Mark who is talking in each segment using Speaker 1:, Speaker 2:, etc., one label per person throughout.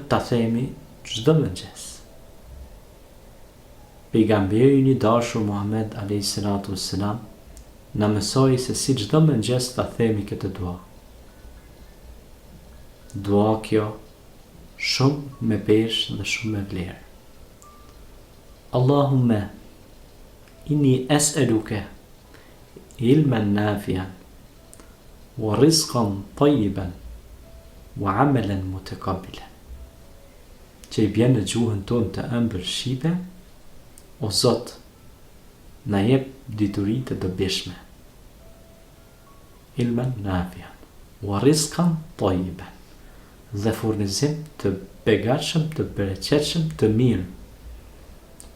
Speaker 1: ta themi çdo mëngjes. Pejgamberi i dashur Muhammed alayhi salatu wassalam na mësoi se si çdo mëngjes ta themi këtë dua. Dua kjo shumë me peshë dhe shumë me vlerë. Allahumma inni as'aluka ilman nafi'an wa rizqan tayyiban wa amalan mutakabbilan. Që i bjen në gjuhën tonë të ëmbël shqipe, o Zot, na jep dituri të dobishme. Ilman nafi'an wa rizqan tayyiban. Dhe furnizim të begatshëm, të bereqetshëm, të mirë.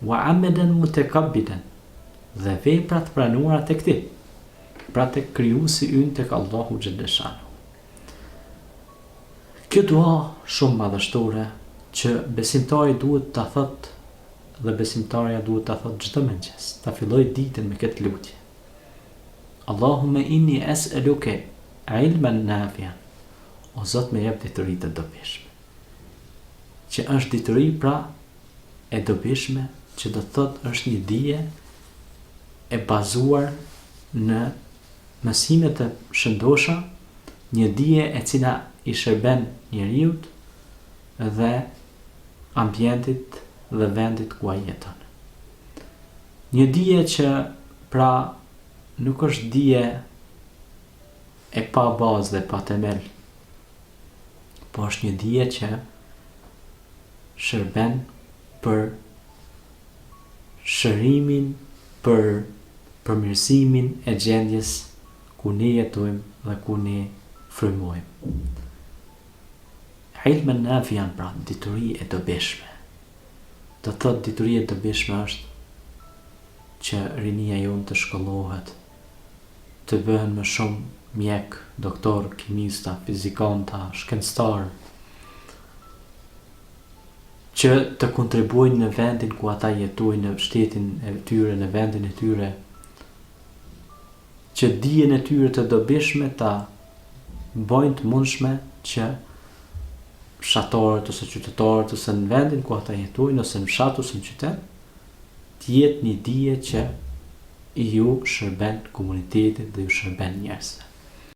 Speaker 1: Wa amalan mutakabbilan. Dhe vepra të pranuara tek ti, pra tek krijuesi ynë, tek Allahu xhaleshanu. Kjo dua shumë madhështore që besimtari duhet ta thotë dhe besimtarja duhet ta thotë çdo mëngjes, ta fillojë ditën me këtë lutje. Allahumma inni as'aluka ilman nafi'an. O Zot, më jep dituri të dobishme. Që është dituri pra e dobishme, që do thotë është një dije e bazuar në mësime të shëndosha, një dije e cila i shërben njeriut dhe ambientit dhe vendit ku ai jeton. Një dije që pra nuk është dije e pa bazë dhe pa themel, po është një dije që shërben për shërimin, për përmirësimin e gjendjes ku ne jetojmë dhe ku ne frymojmë. Ilmen nafian, pra dituri e dobishme. Do thot dituri e dobishme është që rinia jonë të shkollohet, të bëhen më shumë mjek, doktor, kimista, fizikanta, shkencëtar, që të kontribuojnë në vendin ku ata jetojnë, në shtetin e tyre, në vendin e tyre, që dijen e tyre të dobishme ta bëjnë të mundshme që fshatarët ose qytetarët ose në vendin ku ata jetojnë ose në fshat ose në qytet, të jetë një dije që ju shërben komunitetit dhe ju shërben njerëzve.